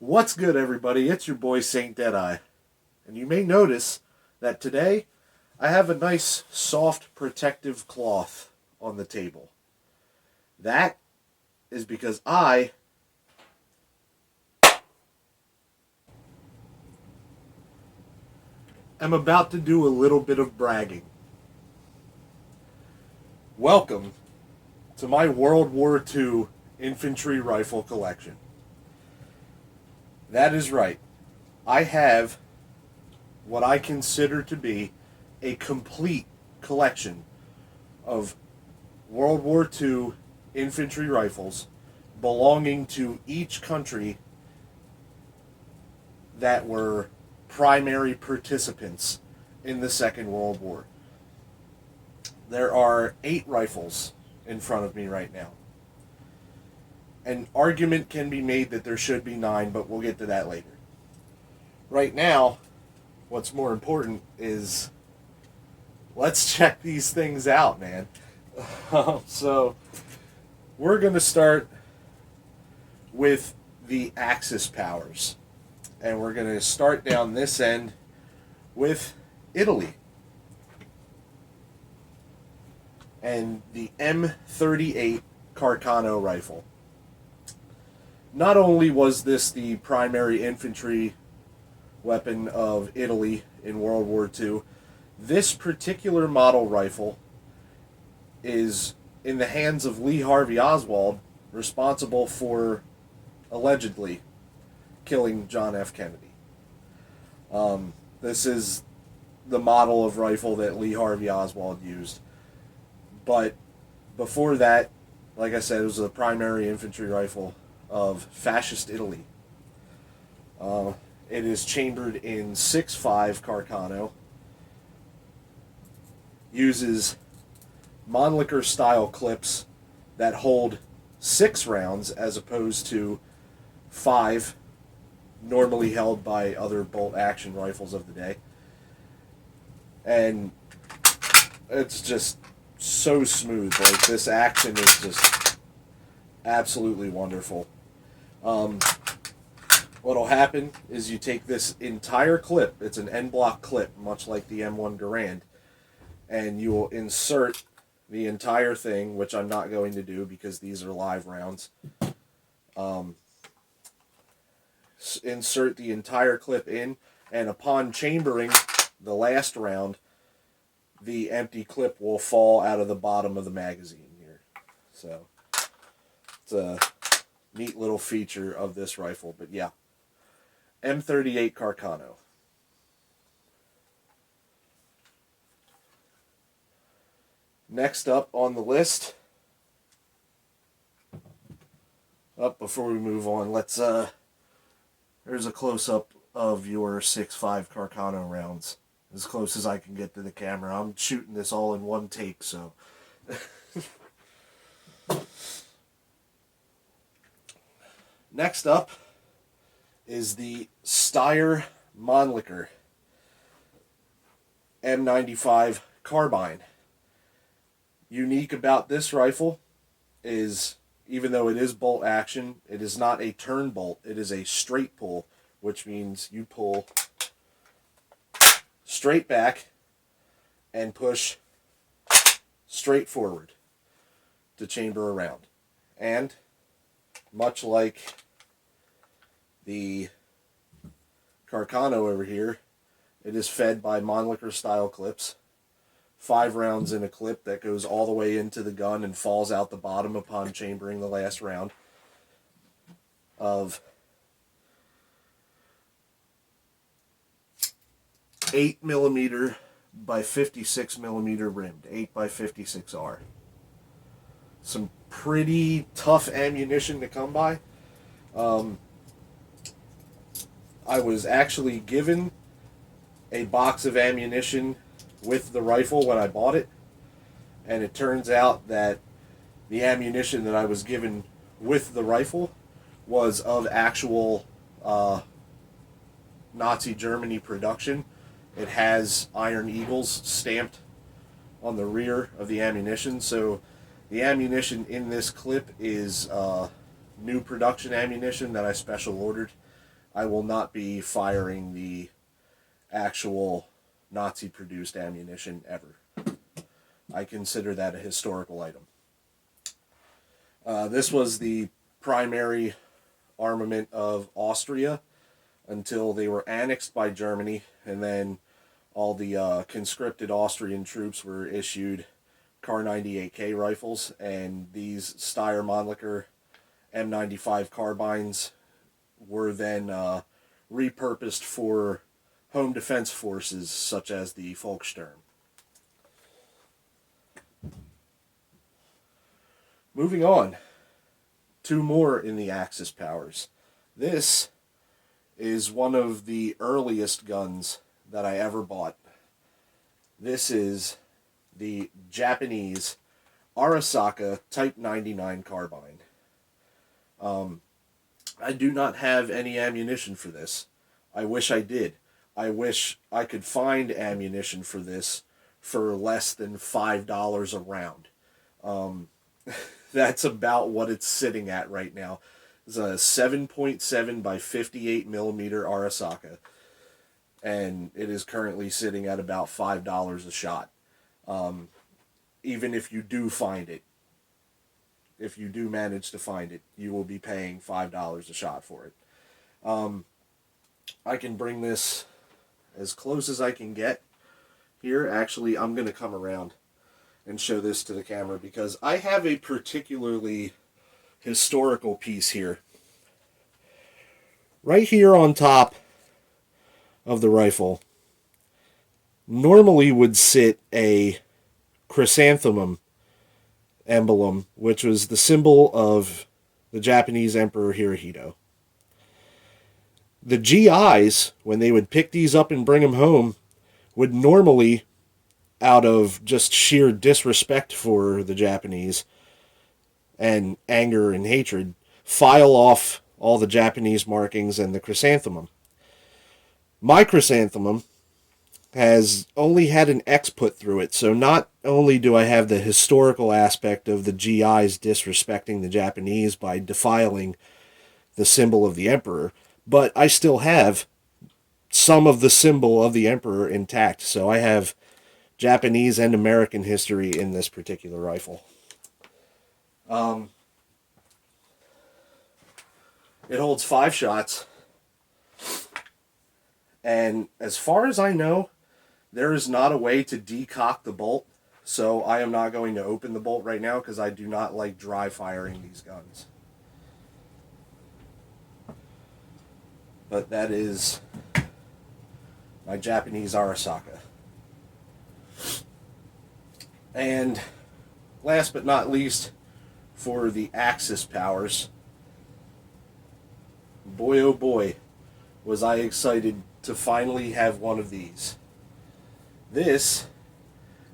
What's good, everybody? It's your boy Saint Deadeye. And you may notice that today I have a nice soft protective cloth on the table. That is because I am about to do a little bit of bragging. Welcome to my World War II infantry rifle collection. That is right. I have what I consider to be a complete collection of World War II infantry rifles belonging to each country that were primary participants in the Second World War. There are 8 rifles in front of me right now. An argument can be made that there should be 9, but we'll get to that later. Right now, what's more important is let's check these things out, man. So, we're going to start with the Axis powers. And we're going to start down this end with Italy. And the M38 Carcano rifle. Not only was this the primary infantry weapon of Italy in World War II, this particular model rifle is in the hands of Lee Harvey Oswald, responsible for allegedly killing John F. Kennedy. This is the model of rifle that Lee Harvey Oswald used. But before that, like I said, it was a primary infantry rifle of fascist Italy. It is chambered in 6.5 Carcano, uses Mannlicher style clips that hold 6 rounds as opposed to 5 normally held by other bolt action rifles of the day. And it's just so smooth. Like, this action is just absolutely wonderful. What'll happen is you take this entire clip, it's an end block clip, much like the M1 Garand, and you will insert the entire thing, which I'm not going to do because these are live rounds. Insert the entire clip in, and upon chambering the last round, the empty clip will fall out of the bottom of the magazine here. So, it's a neat little feature of this rifle. But yeah, M38 Carcano. Next up on the list, before we move on, let's there's a close-up of your 6.5 Carcano rounds, as close as I can get to the camera. I'm shooting this all in one take, so next up is the Steyr Mannlicher M91 carbine. Unique about this rifle is, even though it is bolt action, it is not a turn bolt. It is a straight pull, which means you pull straight back and push straight forward to chamber a round. And much like the Carcano over here, it is fed by Mannlicher style clips. 5 rounds in a clip that goes all the way into the gun and falls out the bottom upon chambering the last round. Of 8mm by 56mm rimmed, 8x56R. Some pretty tough ammunition to come by. I was actually given a box of ammunition with the rifle when I bought it, and it turns out that the ammunition that I was given with the rifle was of actual Nazi Germany production. It has Iron Eagles stamped on the rear of the ammunition, so the ammunition in this clip is new production ammunition that I special ordered. I will not be firing the actual Nazi-produced ammunition ever. I consider that a historical item. This was the primary armament of Austria until they were annexed by Germany, and then all the conscripted Austrian troops were issued Kar-98K rifles, and these Steyr Mannlicher M95 carbines were then repurposed for home defense forces such as the Volkssturm. Moving on, two more in the Axis powers. This is one of the earliest guns that I ever bought. This is the Japanese Arisaka Type 99 carbine. I do not have any ammunition for this. I wish I did. I wish I could find ammunition for this for less than $5 a round. That's about what it's sitting at right now. It's a 7.7 by 58 millimeter Arisaka, and it is currently sitting at about $5 a shot. Even if you do find it, if you do manage to find it, you will be paying $5 a shot for it. I can bring this as close as I can get here. Actually, I'm going to come around and show this to the camera because I have a particularly historical piece here. Right here on top of the rifle normally would sit a chrysanthemum emblem, which was the symbol of the Japanese Emperor Hirohito. The GIs, when they would pick these up and bring them home, would normally, out of just sheer disrespect for the Japanese and anger and hatred, file off all the Japanese markings and the chrysanthemum. My chrysanthemum has only had an X put through it, so not only do I have the historical aspect of the GIs disrespecting the Japanese by defiling the symbol of the emperor, but I still have some of the symbol of the emperor intact, so I have Japanese and American history in this particular rifle. It holds 5 shots, and as far as I know, there is not a way to decock the bolt, so I am not going to open the bolt right now because I do not like dry firing these guns. But that is my Japanese Arisaka. And last but not least, for the Axis powers, boy oh boy, was I excited to finally have one of these. This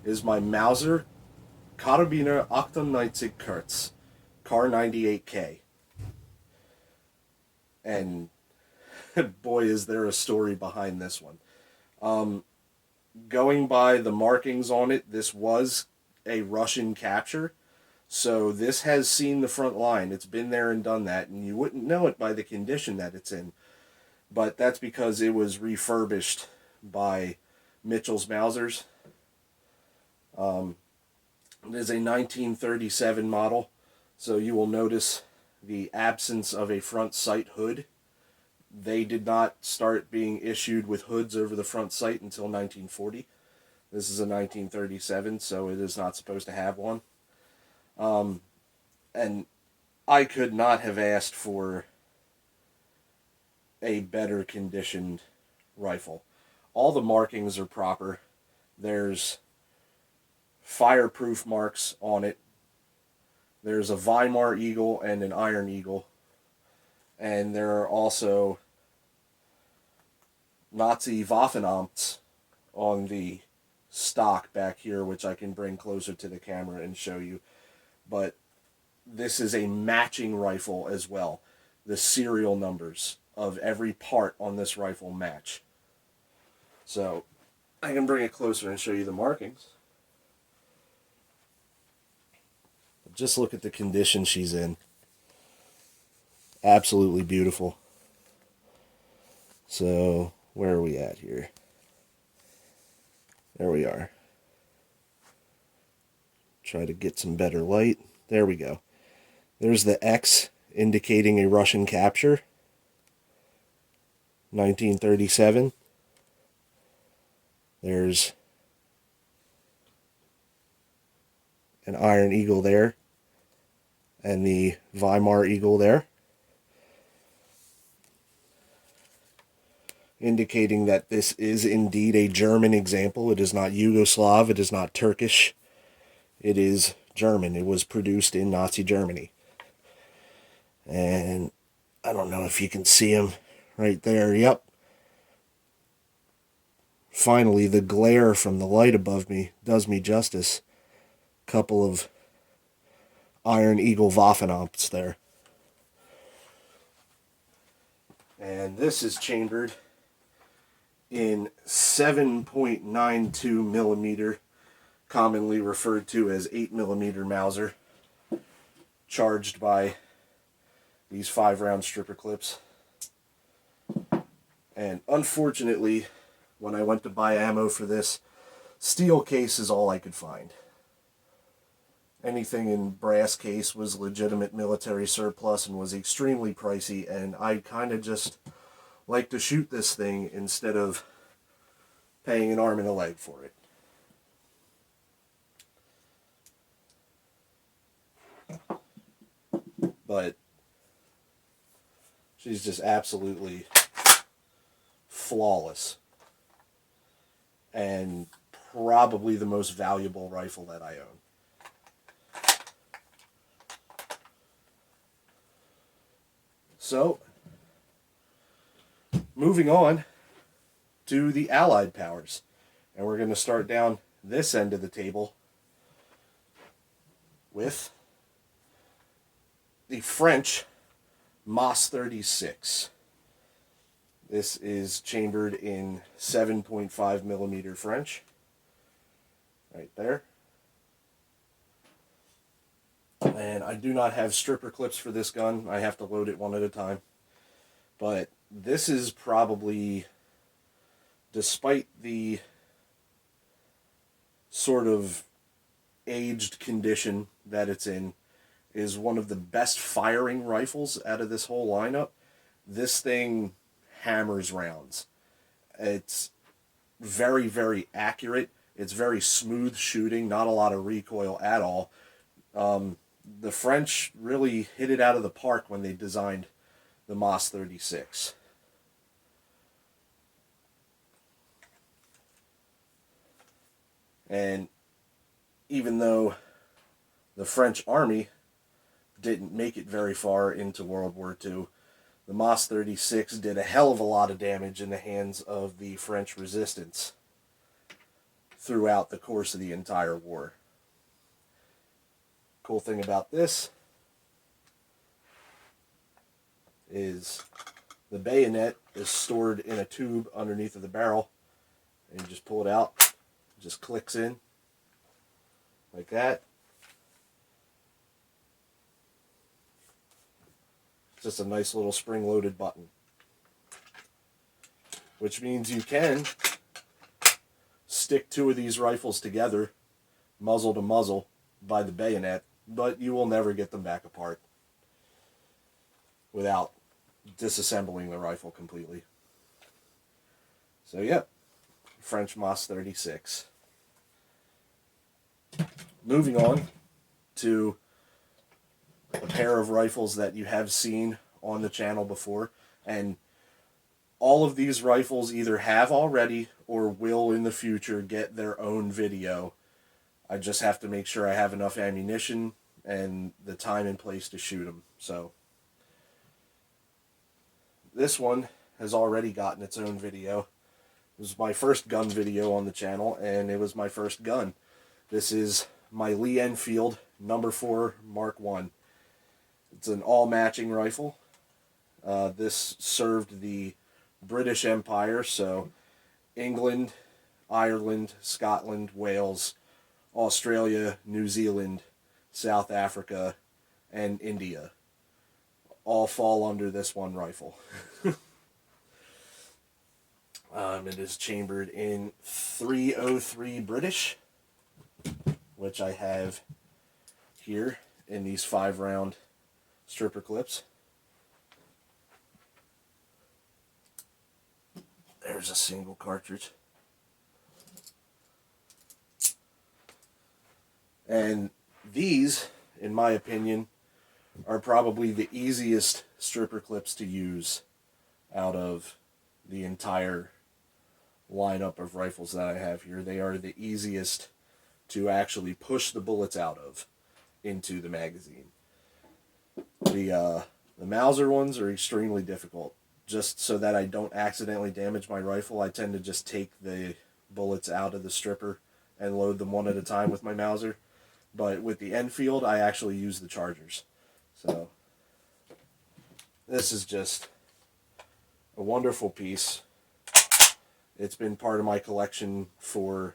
is my Mauser Karabiner 98 Kurz Kar-98K. And boy, is there a story behind this one. Going by the markings on it, this was a Russian capture. So this has seen the front line. It's been there and done that, and you wouldn't know it by the condition that it's in. But that's because it was refurbished by Mitchell's Mausers. It is a 1937 model, so you will notice the absence of a front sight hood. They did not start being issued with hoods over the front sight until 1940. This is a 1937, so it is not supposed to have one. And I could not have asked for a better conditioned rifle. All the markings are proper. There's fireproof marks on it. There's a Weimar eagle and an iron eagle. And there are also Nazi Waffenamts on the stock back here, which I can bring closer to the camera and show you. But this is a matching rifle as well. The serial numbers of every part on this rifle match. So I can bring it closer and show you the markings. Just look at the condition she's in. Absolutely beautiful. So, where are we at here? There we are. Try to get some better light. There we go. There's the X indicating a Russian capture. 1937. There's an Iron Eagle there. And the Weimar Eagle there. Indicating that this is indeed a German example. It is not Yugoslav. It is not Turkish. It is German. It was produced in Nazi Germany. And I don't know if you can see him right there. Yep. Finally, the glare from the light above me does me justice. Couple of Iron Eagle Waffenamps there. And this is chambered in 7.92 millimeter, commonly referred to as 8 millimeter Mauser, charged by these 5-round stripper clips. And unfortunately, when I went to buy ammo for this, steel case is all I could find. Anything in brass case was legitimate military surplus and was extremely pricey, and I kind of just like to shoot this thing instead of paying an arm and a leg for it. But she's just absolutely flawless and probably the most valuable rifle that I own. So, moving on to the Allied powers. And we're going to start down this end of the table with the French MOS-36. This is chambered in 7.5 millimeter French. Right there. And I do not have stripper clips for this gun. I have to load it one at a time. But this is probably, despite the sort of aged condition that it's in, is one of the best firing rifles out of this whole lineup. This thing hammers rounds. It's very, very accurate. It's very smooth shooting, not a lot of recoil at all. The French really hit it out of the park when they designed the MOS-36. And even though the French army didn't make it very far into World War II, the MOS-36 did a hell of a lot of damage in the hands of the French resistance throughout the course of the entire war. Cool thing about this is the bayonet is stored in a tube underneath of the barrel, and you just pull it out, it just clicks in like that. It's just a nice little spring-loaded button, which means you can stick two of these rifles together, muzzle to muzzle, by the bayonet, but you will never get them back apart without disassembling the rifle completely. So, yep, French MOS-36. Moving on to a pair of rifles that you have seen on the channel before, and all of these rifles either have already or will in the future get their own video. I just have to make sure I have enough ammunition and the time and place to shoot them. So this one has already gotten its own video. It was my first gun video on the channel, and it was my first gun. This is my Lee-Enfield No. 4 Mark I. It's an all-matching rifle. This served the British Empire, so England, Ireland, Scotland, Wales, Australia, New Zealand, South Africa, and India all fall under this one rifle. It is chambered in 303 British, which I have here in these 5-round stripper clips. There's a single cartridge. And these, in my opinion, are probably the easiest stripper clips to use out of the entire lineup of rifles that I have here. They are the easiest to actually push the bullets out of into the magazine. The Mauser ones are extremely difficult. Just so that I don't accidentally damage my rifle, I tend to just take the bullets out of the stripper and load them one at a time with my Mauser. But with the Enfield, I actually use the chargers. So this is just a wonderful piece. It's been part of my collection for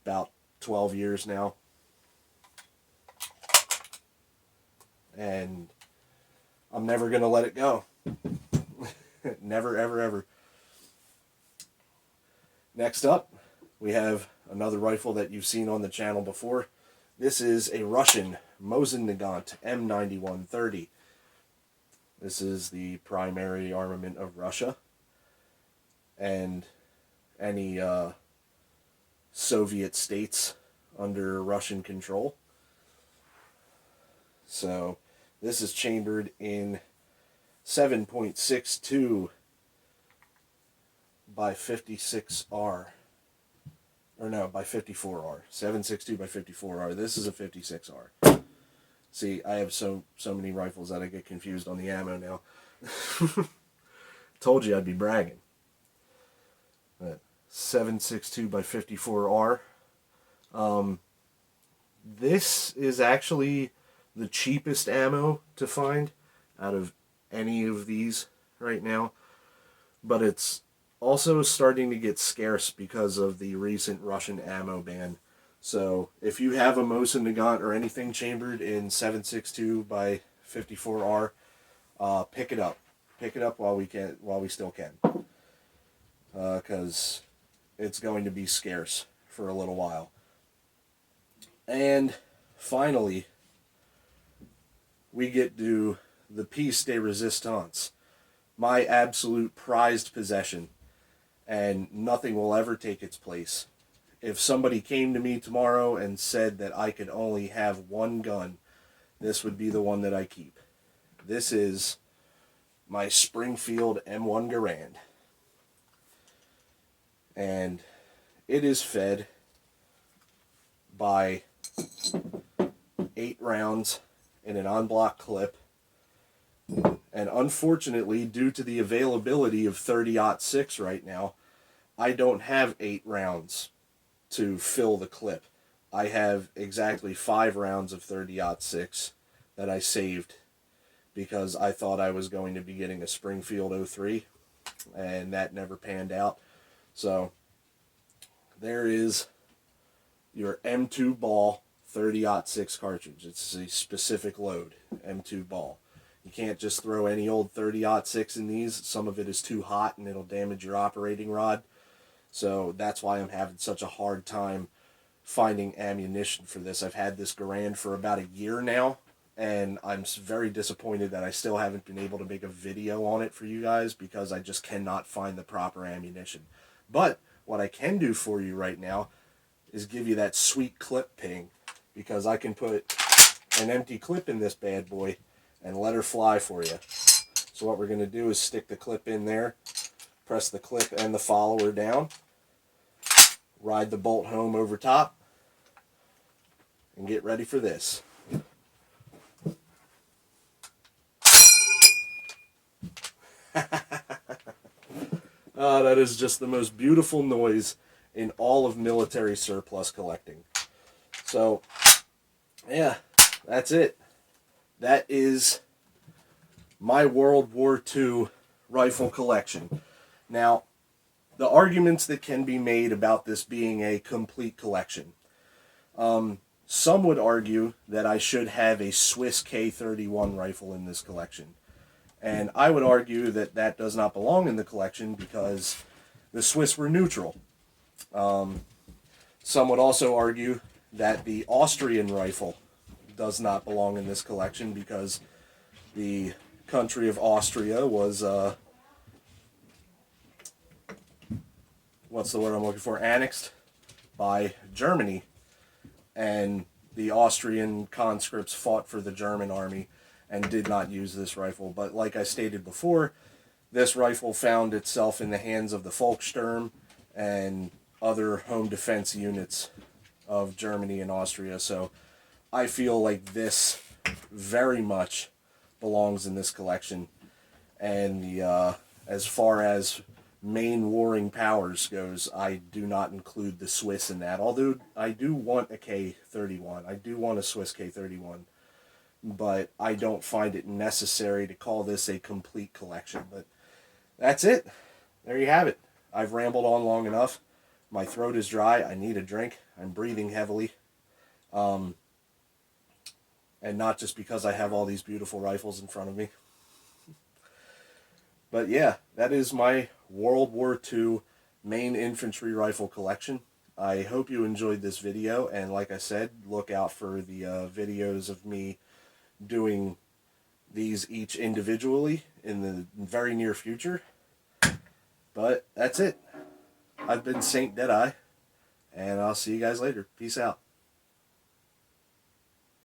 about 12 years now. And I'm never going to let it go. Never, ever, ever. Next up, we have another rifle that you've seen on the channel before. This is a Russian Mosin-Nagant M91 30. This is the primary armament of Russia and any Soviet states under Russian control. So this is chambered in 7.62 by 56R. Or no, by 54R. 7.62 by 54R. This is a 56R. See, I have so many rifles that I get confused on the ammo now. Told you I'd be bragging. But 7.62 by 54R. This is actually the cheapest ammo to find out of any of these right now. But it's also starting to get scarce because of the recent Russian ammo ban. So if you have a Mosin-Nagant or anything chambered in 7.62 by 54R, pick it up. Pick it up while we still can. Because it's going to be scarce for a little while. And finally, we get to the piece de resistance, my absolute prized possession, and nothing will ever take its place. If somebody came to me tomorrow and said that I could only have one gun, this would be the one that I keep. This is my Springfield M1 Garand. And it is fed by 8 rounds in an en-bloc clip. And unfortunately, due to the availability of 30-06 right now, I don't have 8 rounds to fill the clip. I have exactly 5 rounds of 30-06 that I saved because I thought I was going to be getting a Springfield 03, and that never panned out. So there is your M2 ball 30-06 cartridge. It's a specific load, M2 ball. You can't just throw any old 30-06 in these. Some of it is too hot and it'll damage your operating rod. So that's why I'm having such a hard time finding ammunition for this. I've had this Garand for about a year now, and I'm very disappointed that I still haven't been able to make a video on it for you guys because I just cannot find the proper ammunition. But what I can do for you right now is give you that sweet clip ping, because I can put an empty clip in this bad boy and let her fly for you. So what we're going to do is stick the clip in there, press the clip and the follower down, ride the bolt home over top, and get ready for this. That is just the most beautiful noise in all of military surplus collecting. So, yeah, that's it. That is my World War II rifle collection. Now, the arguments that can be made about this being a complete collection. Some would argue that I should have a Swiss K31 rifle in this collection. And I would argue that that does not belong in the collection because the Swiss were neutral. Some would also argue that the Austrian rifle does not belong in this collection because the country of Austria was, what's the word I'm looking for, annexed by Germany, and the Austrian conscripts fought for the German army and did not use this rifle. But like I stated before, this rifle found itself in the hands of the Volkssturm and other home defense units of Germany and Austria. So I feel like this very much belongs in this collection. And the as far as main warring powers goes, I do not include the Swiss in that. Although I do want a K31. I do want a Swiss K31. But I don't find it necessary to call this a complete collection. But that's it. There you have it. I've rambled on long enough. My throat is dry. I need a drink. I'm breathing heavily. And not just because I have all these beautiful rifles in front of me. But yeah, that is my World War II main infantry rifle collection. I hope you enjoyed this video, and like I said, look out for the videos of me doing these each individually in the very near future. But that's it. I've been Saint Deadeye, and I'll see you guys later. Peace out.